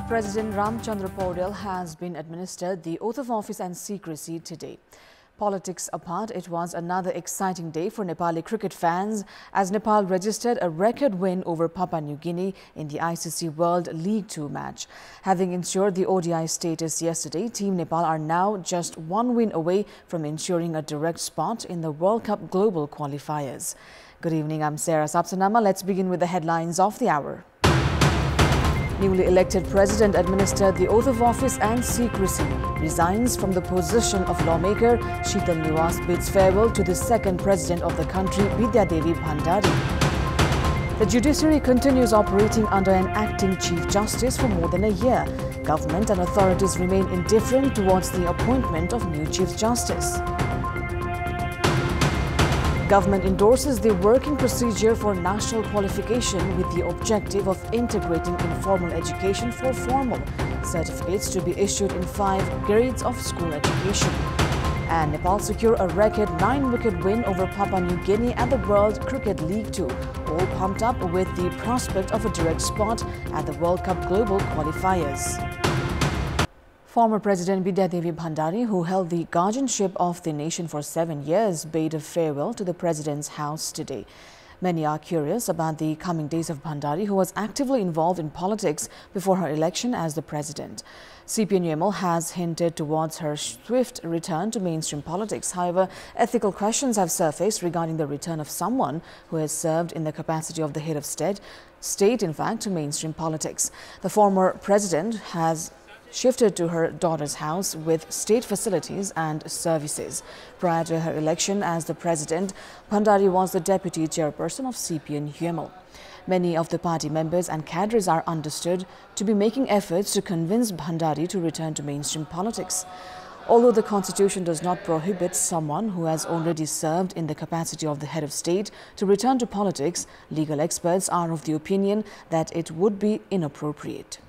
President Ramchandra Paudel has been administered the oath of office and secrecy today. Politics apart, it was another exciting day for Nepali cricket fans as Nepal registered a record win over Papua New Guinea in the ICC World League 2 match. Having ensured the ODI status yesterday, Team Nepal are now just one win away from ensuring a direct spot in the World Cup Global Qualifiers. Good evening, I'm Sarah Sapsanama. Let's begin with the headlines of the hour. Newly elected president administered the oath of office and secrecy, resigns from the position of lawmaker. Sheetal Niwas bids farewell to the second president of the country, Vidya Devi Bhandari. The judiciary continues operating under an acting chief justice for more than a year. Government and authorities remain indifferent towards the appointment of new chief justice. Government endorses the working procedure for national qualification with the objective of integrating informal education for formal. Certificates to be issued in 5 grades of school education. And Nepal secure a record 9-wicket win over Papua New Guinea at the World Cricket League 2, all pumped up with the prospect of a direct spot at the World Cup Global Qualifiers. Former President Vidya Devi Bhandari, who held the guardianship of the nation for 7 years, bade a farewell to the president's house today. Many are curious about the coming days of Bhandari, who was actively involved in politics before her election as the president. CPN has hinted towards her swift return to mainstream politics. However, ethical questions have surfaced regarding the return of someone who has served in the capacity of the head of state, to mainstream politics. The former president has shifted to her daughter's house with state facilities and services. Prior to her election as the president, Bhandari was the deputy chairperson of CPN. Many of the party members and cadres are understood to be making efforts to convince Bhandari to return to mainstream politics. Although the constitution does not prohibit someone who has already served in the capacity of the head of state to return to politics, legal experts are of the opinion that it would be inappropriate.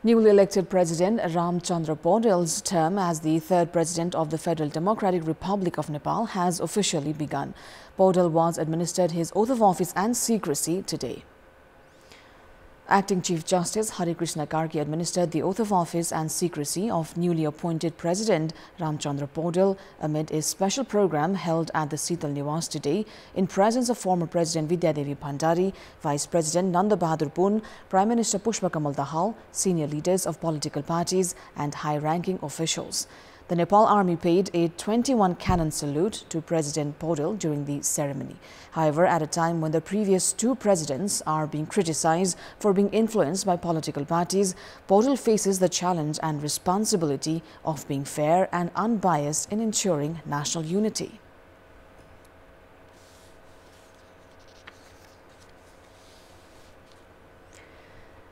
Newly elected President Ramchandra Paudel's term as the third president of the Federal Democratic Republic of Nepal has officially begun. Paudel was administered his oath of office and secrecy today. Acting Chief Justice Hari Krishna Karki administered the oath of office and secrecy of newly appointed President Ramchandra Paudel amid a special program held at the Sheetal Niwas today in presence of former President Vidya Devi Bhandari, Vice President Nanda Bahadur Pun, Prime Minister Pushpa Kamal Dahal, senior leaders of political parties and high-ranking officials. The Nepal Army paid a 21-cannon salute to President Paudel during the ceremony. However, at a time when the previous 2 presidents are being criticized for being influenced by political parties, Paudel faces the challenge and responsibility of being fair and unbiased in ensuring national unity.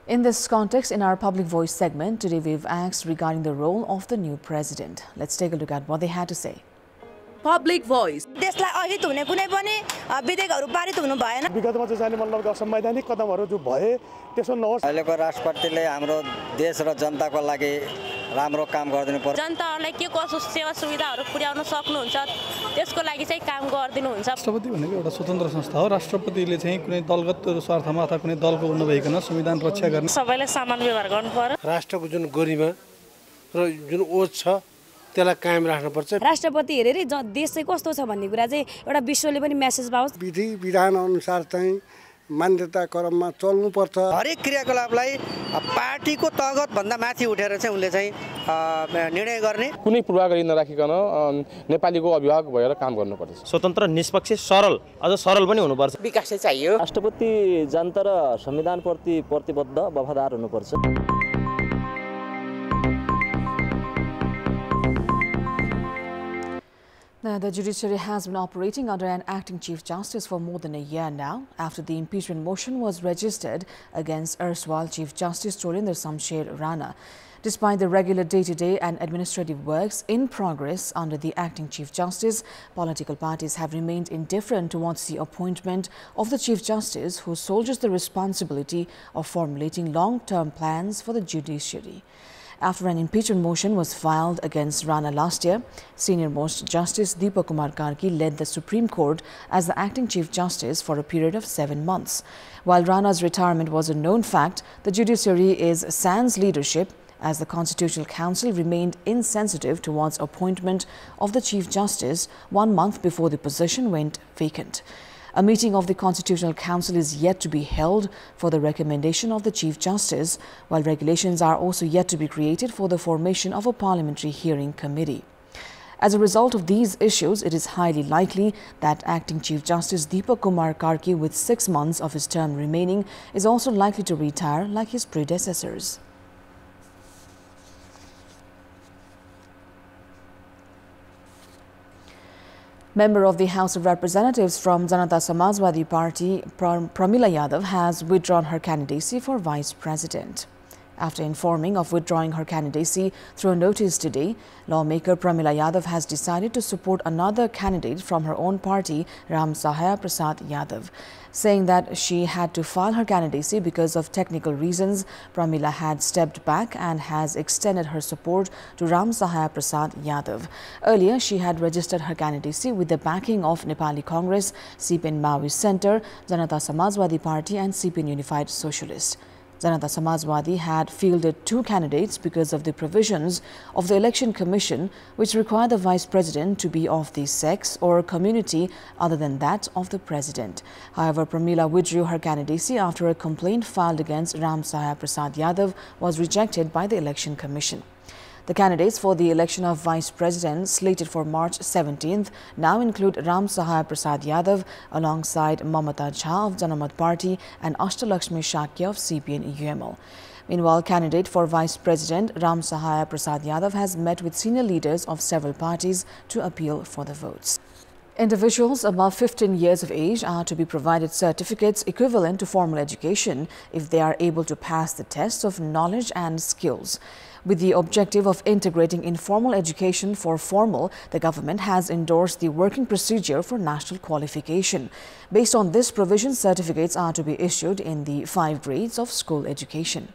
In this context, in our Public Voice segment, today we've asked regarding the role of the new president. Let's take a look at what they had to say. Public Voice. देशलाई अहित हुने कुनै पनि विधेयकहरु पारित हुनु भएन। विगतमा चाहिँ जाने मतलब असंवैधानिक कदमहरु जो भए त्यसो नहोस्। अहिलेको राष्ट्रपतिले हाम्रो देश र जनताको लागि राम्रो काम गर्दिनु पर्छ। जनताहरुलाई के कसो सेवा सुविधाहरु पुर्याउन सक्नुहुन्छ त्यसको लागि चाहिँ काम गर्दिनु हुन्छ। राष्ट्रपति भनेको एउटा स्वतन्त्र संस्था हो। राष्ट्रपतिले चाहिँ कुनै दलगत स्वार्थमा अथवा कुनै दलको नभइकन संविधान रक्षा गर्ने सबैले समान व्यवहार गर्नु पर्यो। राष्ट्रको जुन गरिमा र जुन ओज छ त्यसलाई कायम राख्नुपर्छ। राष्ट्रपति हेरेरै देश चाहिँ कस्तो छ भन्ने कुरा चाहिँ एउटा विश्वले पनि मेसेज पाओस्। विधि विधान अनुसार चाहिँ मान्यता क्रममा चल्नुपर्छ। हरेक क्रियाकलापलाई पार्टीको तगत भन्दा माथि उठेर चाहिँ उनले चाहिँ निर्णय गर्ने कुनै पूर्वाग्रह नराखिकन नेपालीको अभिभावक भएर काम गर्नुपर्छ। स्वतन्त्र निष्पक्ष सरल अझ सरल पनि हुनुपर्छ। विकास चाहिँ चाहियो। राष्ट्रपति जनता र संविधानप्रति प्रतिबद्ध वफादार हुनुपर्छ। Now, the judiciary has been operating under an acting chief justice for more than a year now after the impeachment motion was registered against erstwhile Chief Justice Cholinder Samsher Rana. Despite the regular day-to-day and administrative works in progress under the acting chief justice, political parties have remained indifferent towards the appointment of the chief justice who shoulders the responsibility of formulating long-term plans for the judiciary. after an impeachment motion was filed against Rana last year. Senior-most Justice Deepak Kumar Karki led the Supreme Court as the acting Chief Justice for a period of 7 months. While Rana's retirement was a known fact, the judiciary is sans leadership as the Constitutional Council remained insensitive towards appointment of the Chief Justice 1 month before the position went vacant. A meeting of the Constitutional Council is yet to be held for the recommendation of the Chief Justice, while regulations are also yet to be created for the formation of a parliamentary hearing committee. As a result of these issues, it is highly likely that acting Chief Justice Deepak Kumar Karki, with 6 months of his term remaining, is also likely to retire like his predecessors. Member of the House of Representatives from Janata Samajwadi Party, Pramila Yadav, has withdrawn her candidacy for Vice President. After informing of withdrawing her candidacy through a notice today, lawmaker Pramila Yadav has decided to support another candidate from her own party, Ram Sahaya Prasad Yadav. Saying that she had to file her candidacy because of technical reasons, Pramila had stepped back and has extended her support to Ram Sahaya Prasad Yadav. Earlier, she had registered her candidacy with the backing of Nepali Congress, CPN Maoist Center, Janata Samajwadi Party and CPN Unified Socialist. Janata Samajwadi had fielded 2 candidates because of the provisions of the Election Commission, which require the Vice President to be of the sex or community other than that of the President. However, Pramila withdrew her candidacy after a complaint filed against Ram Sahaya Prasad Yadav was rejected by the Election Commission. The candidates for the election of Vice President slated for March 17th now include Ram Sahaya Prasad Yadav alongside Mamata Jha of Janamat Party and Ashtalakshmi Shakya of CPN UML. Meanwhile, candidate for Vice President Ram Sahaya Prasad Yadav has met with senior leaders of several parties to appeal for the votes. Individuals above 15 years of age are to be provided certificates equivalent to formal education if they are able to pass the tests of knowledge and skills. With the objective of integrating informal education for formal, the government has endorsed the working procedure for national qualification. Based on this provision, certificates are to be issued in the 5 grades of school education.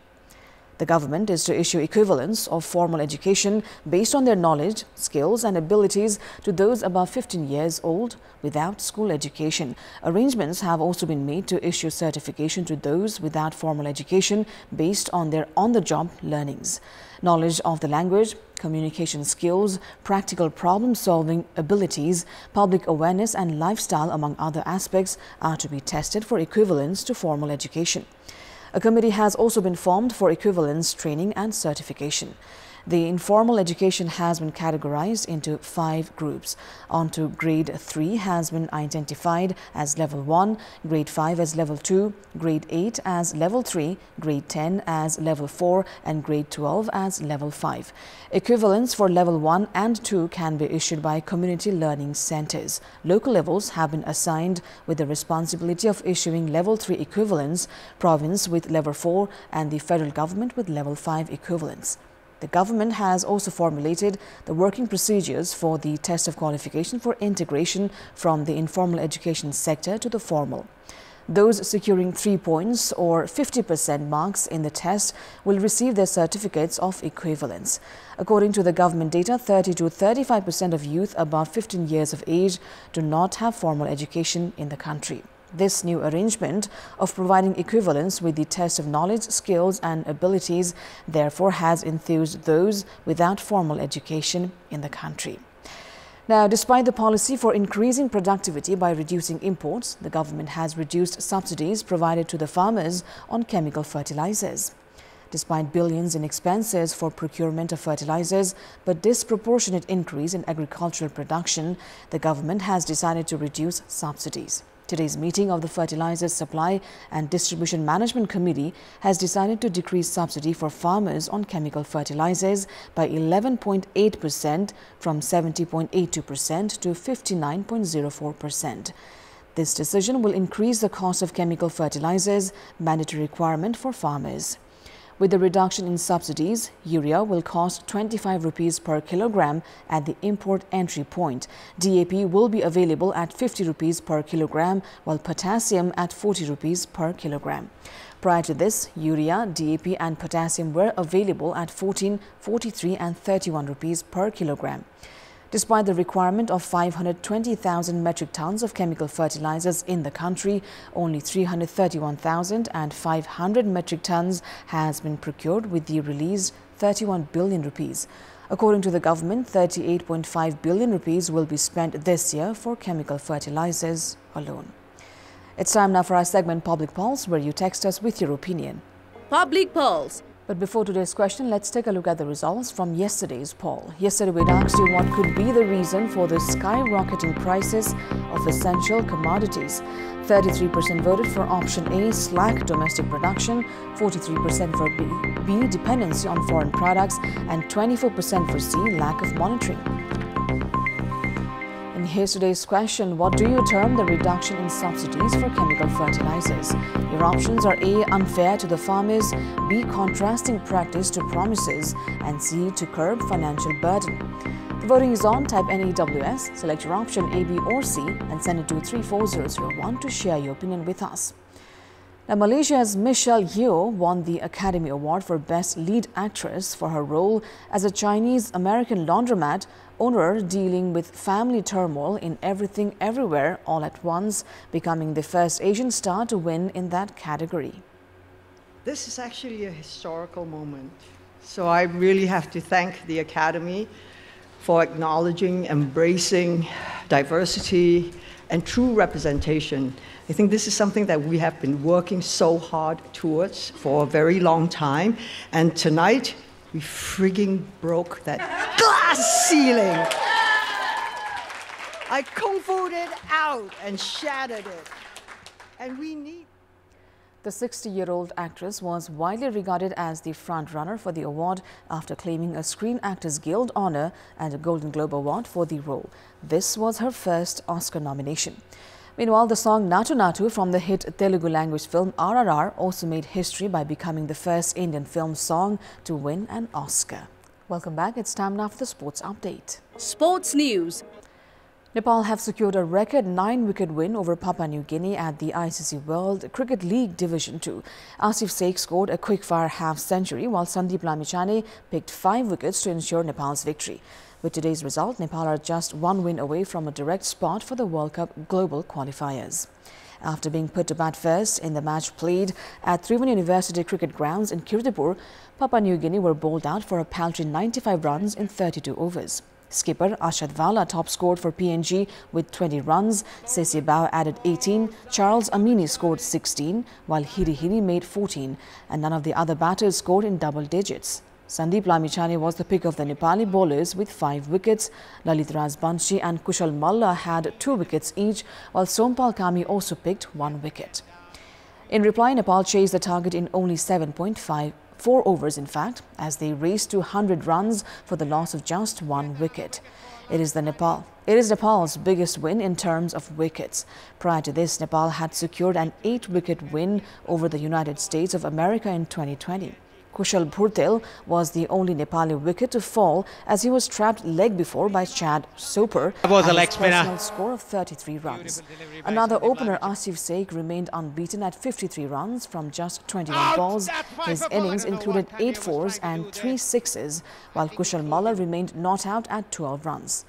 The government is to issue equivalents of formal education based on their knowledge, skills and abilities to those above 15 years old without school education. Arrangements have also been made to issue certification to those without formal education based on their on-the-job learnings. Knowledge of the language, communication skills, practical problem-solving abilities, public awareness and lifestyle, among other aspects, are to be tested for equivalence to formal education. A committee has also been formed for equivalence training and certification. The informal education has been categorized into 5 groups. Onto grade 3 has been identified as level 1, grade 5 as level 2, grade 8 as level 3, grade 10 as level 4 and grade 12 as level 5. Equivalents for level 1 and 2 can be issued by community learning centers. Local levels have been assigned with the responsibility of issuing level 3 equivalents, province with level 4 and the federal government with level 5 equivalents. The government has also formulated the working procedures for the test of qualification for integration from the informal education sector to the formal. Those securing 3 points or 50% marks in the test will receive their certificates of equivalence. According to the government data, 30 to 35% of youth above 15 years of age do not have formal education in the country. This new arrangement of providing equivalence with the test of knowledge, skills and abilities therefore has enthused those without formal education in the country. Now, despite the policy for increasing productivity by reducing imports, the government has reduced subsidies provided to the farmers on chemical fertilizers. Despite billions in expenses for procurement of fertilizers but disproportionate increase in agricultural production, the government has decided to reduce subsidies. Today's meeting of the Fertilizers Supply and Distribution Management Committee has decided to decrease subsidy for farmers on chemical fertilizers by 11.8% from 70.82% to 59.04%. This decision will increase the cost of chemical fertilizers, mandatory requirement for farmers. With the reduction in subsidies, urea will cost 25 rupees per kilogram at the import entry point. DAP will be available at 50 rupees per kilogram, while potassium at 40 rupees per kilogram. Prior to this, urea, DAP and potassium were available at 14, 43 and 31 rupees per kilogram. Despite the requirement of 520,000 metric tons of chemical fertilizers in the country, only 331,500 metric tons has been procured with the released 31 billion rupees. According to the government, 38.5 billion rupees will be spent this year for chemical fertilizers alone. It's time now for our segment Public Pulse, where you text us with your opinion. Public Pulse. But before today's question, let's take a look at the results from yesterday's poll. Yesterday, we asked you what could be the reason for the skyrocketing prices of essential commodities. 33% voted for option A, slack domestic production, 43% for B, dependency on foreign products, and 24% for C, lack of monitoring. And here's today's question. What do you term the reduction in subsidies for chemical fertilizers? Your options are A, unfair to the farmers, B, contrasting practice to promises, and C, to curb financial burden. The voting is on. Type NEWS, select your option A, B or C and send it to 34001 to share your opinion with us. Now, Malaysia's Michelle Yeoh won the Academy Award for Best Lead Actress for her role as a Chinese-American laundromat owner dealing with family turmoil in Everything Everywhere All at Once, becoming the first Asian star to win in that category. This is actually a historical moment. So I really have to thank the Academy for acknowledging, embracing diversity and true representation. I think this is something that we have been working so hard towards for a very long time. And tonight, we frigging broke that glass ceiling. I kung fu'd it out and shattered it. And we need... The 60-year-old actress was widely regarded as the front-runner for the award after claiming a Screen Actors Guild honor and a Golden Globe Award for the role. This was her first Oscar nomination. Meanwhile, the song Natu Natu from the hit Telugu language film RRR also made history by becoming the first Indian film song to win an Oscar. Welcome back. It's time now for the sports update. Sports News. Nepal have secured a record 9-wicket win over Papua New Guinea at the ICC World Cricket League Division 2. Asif Sheikh scored a quick-fire half-century, while Sandeep Lamichhane picked 5 wickets to ensure Nepal's victory. With today's result, Nepal are just 1 win away from a direct spot for the World Cup global qualifiers. After being put to bat first in the match played at Tribhuvan University Cricket Grounds in Kantipur, Papua New Guinea were bowled out for a paltry 95 runs in 32 overs. Skipper Ashad Vala top scored for PNG with 20 runs, Sesi Bao added 18, Charles Amini scored 16, while Hiri Hiri made 14, and none of the other batters scored in double digits. Sandeep Lamichhane was the pick of the Nepali bowlers with 5 wickets. Lalit Raj Banshi and Kushal Malla had 2 wickets each, while Sompal Kami also picked 1 wicket. In reply, Nepal chased the target in only 7.4 overs, in fact, as they raced to 100 runs for the loss of just 1 wicket. It is Nepal's biggest win in terms of wickets. Prior to this, Nepal had secured an 8-wicket win over the United States of America in 2020. Kushal Bhurtel was the only Nepali wicket to fall as he was trapped leg before by Chad Soper at his personal score of 33 runs. Another opener, Asif Sheikh, remained unbeaten at 53 runs from just 21 balls. His innings included 8 fours and 3 sixes, while Kushal Malla remained not out at 12 runs.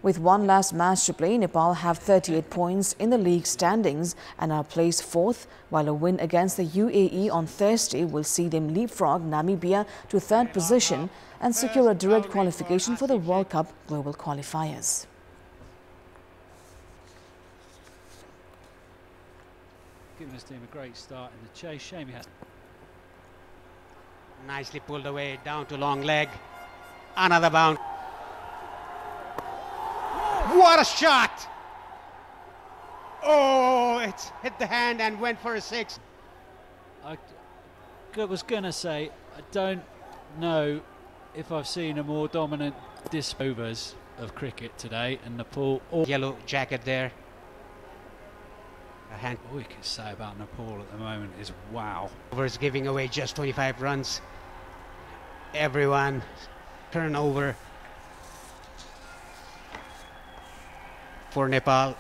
With one last match to play, Nepal have 38 points in the league standings and are placed 4th, while a win against the UAE on Thursday will see them leapfrog Namibia to 3rd position and secure a direct qualification for the World Cup global qualifiers. Giving his team a great start in the chase. Shame he has. Nicely pulled away, down to long leg. Another bound. What a shot! Oh, it's hit the hand and went for a 6. I was going to say, I don't know if I've seen a more dominant overs of cricket today, and Nepal... Yellow jacket there. All we can say about Nepal at the moment is wow. Overs giving away just 25 runs. Everyone turn over for Nepal.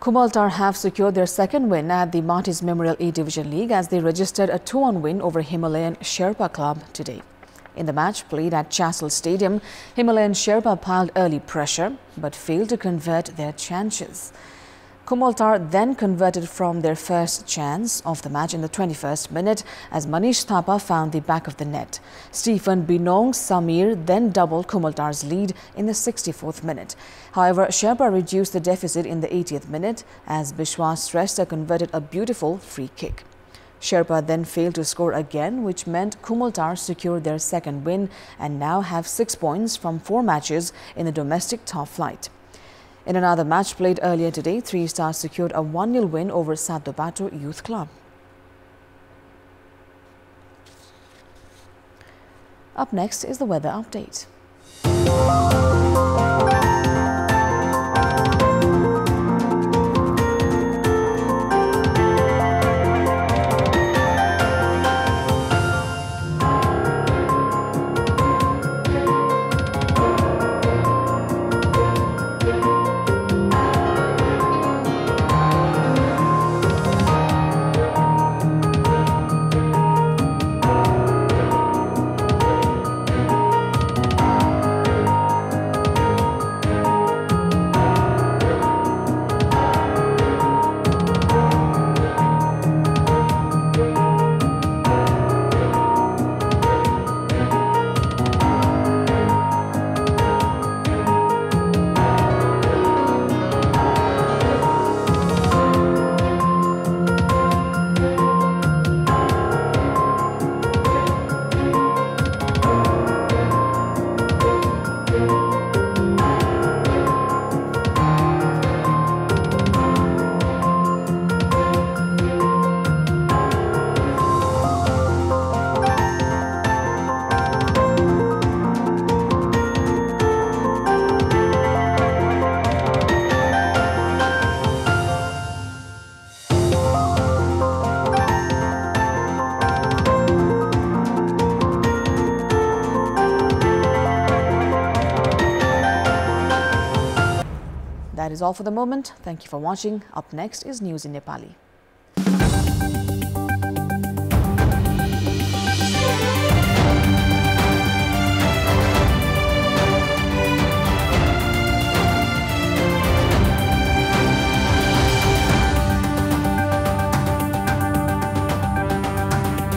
Kumaltar have secured their second win at the Matis Memorial A Division League as they registered a 2-1 win over Himalayan Sherpa club today. In the match played at Chassel Stadium, Himalayan Sherpa piled early pressure but failed to convert their chances. Kumaltar then converted from their first chance of the match in the 21st minute as Manish Thapa found the back of the net. Stephen Binong Samir then doubled Kumaltar's lead in the 64th minute. However, Sherpa reduced the deficit in the 80th minute as Bishwas Shrestha converted a beautiful free kick. Sherpa then failed to score again, which meant Kumaltar secured their second win and now have 6 points from 4 matches in the domestic top flight. In another match played earlier today, 3 Stars secured a 1-0 win over Sadobato Youth Club. Up next is the weather update. That is all for the moment. Thank you for watching. Up next is news in Nepali.